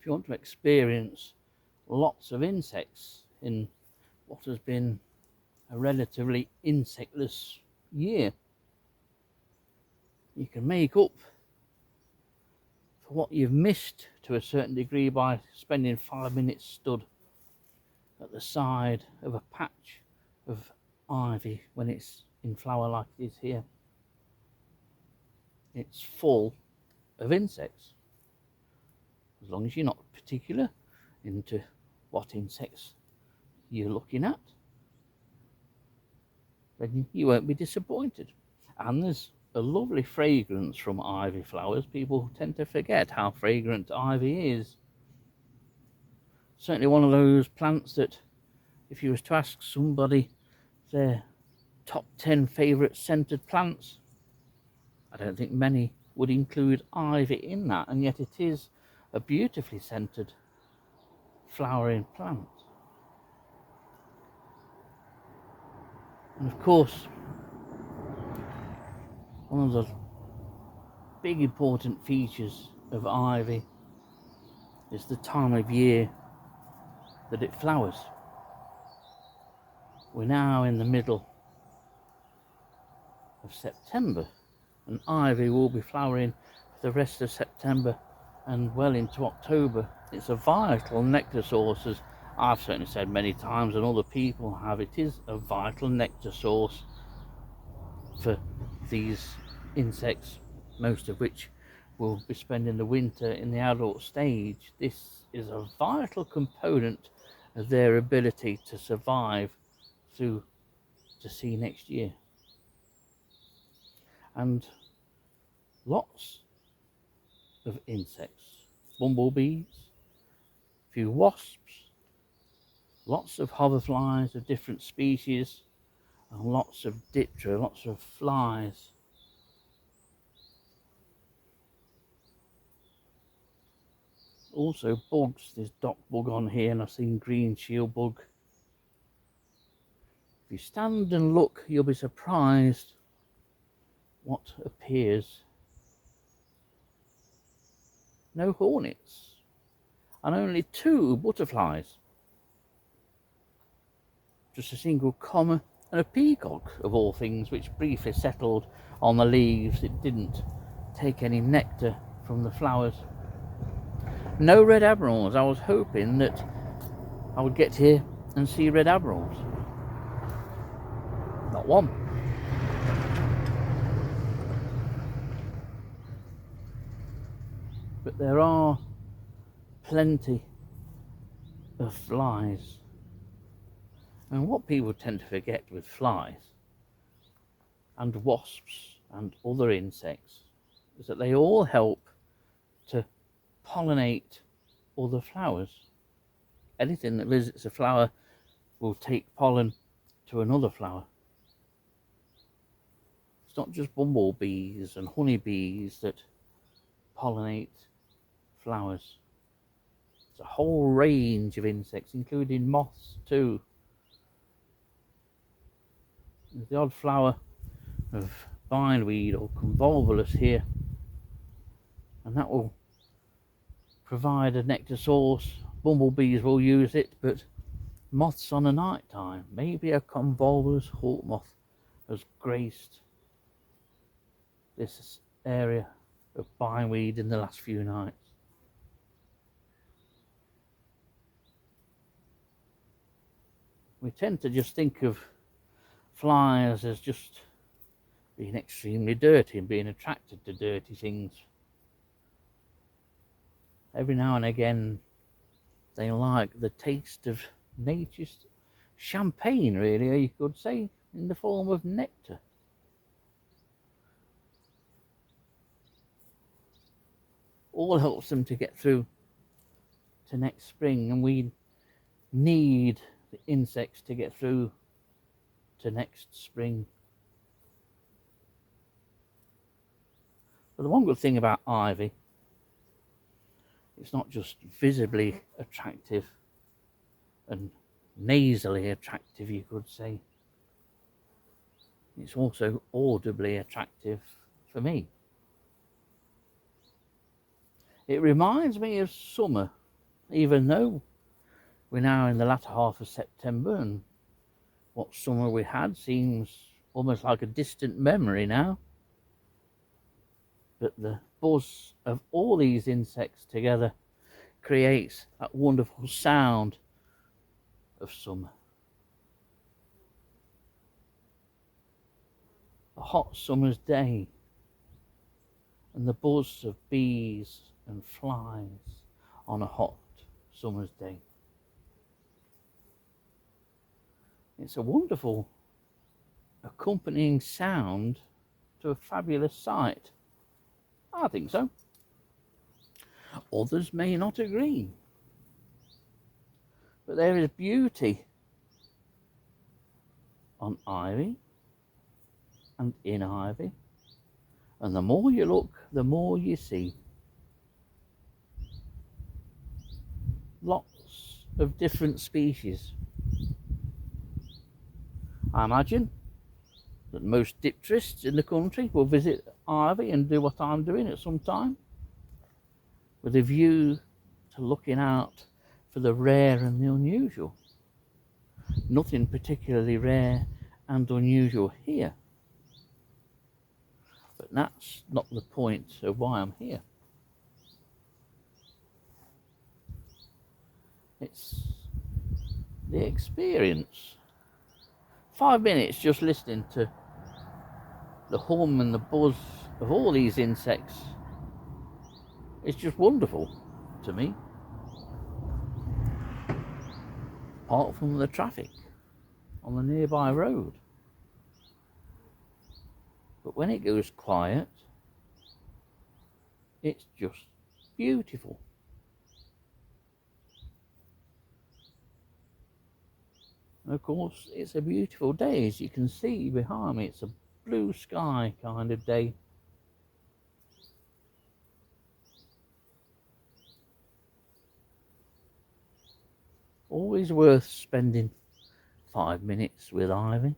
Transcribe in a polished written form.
if you want to experience lots of insects in what has been a relatively insectless year, you can make up for what you've missed to a certain degree by spending 5 minutes stood at the side of a patch of ivy when it's in flower like it is here. It's full of insects. As long as you're not particular into what insects you're looking at, then you won't be disappointed. And there's a lovely fragrance from ivy flowers. People tend to forget how fragrant ivy is. Certainly one of those plants that if you was to ask somebody their top 10 favourite scented plants, I don't think many would include ivy in that, and yet it is a beautifully scented flowering plant. And of course, one of the big important features of ivy is the time of year that it flowers. We're now in the middle of September, and ivy will be flowering for the rest of September and well into October. It's a vital nectar source, as I've certainly said many times and other people have. It is a vital nectar source for these insects, most of which will be spending the winter in the adult stage. This is a vital component of their ability to survive through to see next year. And lots of insects, bumblebees, a few wasps, lots of hoverflies of different species, and lots of diptera, lots of flies. Also bugs, there's dock bug on here, and I've seen green shield bug. If you stand and look, you'll be surprised what appears. No hornets, and only 2 butterflies. Just a single comma and a peacock, of all things, which briefly settled on the leaves. It didn't take any nectar from the flowers. No red admirals. I was hoping that I would get here and see red admirals. Not one. But there are plenty of flies. And what people tend to forget with flies and wasps and other insects is that they all help to pollinate other flowers. Anything that visits a flower will take pollen to another flower. It's not just bumblebees and honeybees that pollinate flowers. It's a whole range of insects, including moths too. There's the odd flower of bindweed or convolvulus here, and that will provide a nectar source. Bumblebees will use it, but moths on a night time. Maybe a convolvulus hawk moth has graced this area of bindweed in the last few nights. We tend to just think of flies as just being extremely dirty and being attracted to dirty things. Every now and again they like the taste of nature's champagne, really, or you could say, in the form of nectar. All helps them to get through to next spring, and we need the insects to get through to next spring. But the one good thing about ivy, it's not just visibly attractive and nasally attractive, you could say. It's also audibly attractive for me. It reminds me of summer even though we're now in the latter half of September and what summer we had seems almost like a distant memory now. But the buzz of all these insects together creates that wonderful sound of summer. A hot summer's day and the buzz of bees and flies on a hot summer's day. It's a wonderful accompanying sound to a fabulous sight. I think so. Others may not agree. But there is beauty on ivy and in ivy. And the more you look, the more you see. Lots of different species. I imagine that most dipterists in the country will visit ivy and do what I'm doing at some time, with a view to looking out for the rare and the unusual. Nothing particularly rare and unusual here, but that's not the point of why I'm here. It's the experience. 5 minutes just listening to the hum and the buzz of all these insects. It's just wonderful to me. Apart from the traffic on the nearby road. But when it goes quiet, it's just beautiful. And of course, it's a beautiful day, as you can see behind me. It's a blue sky kind of day. Always worth spending 5 minutes with ivy.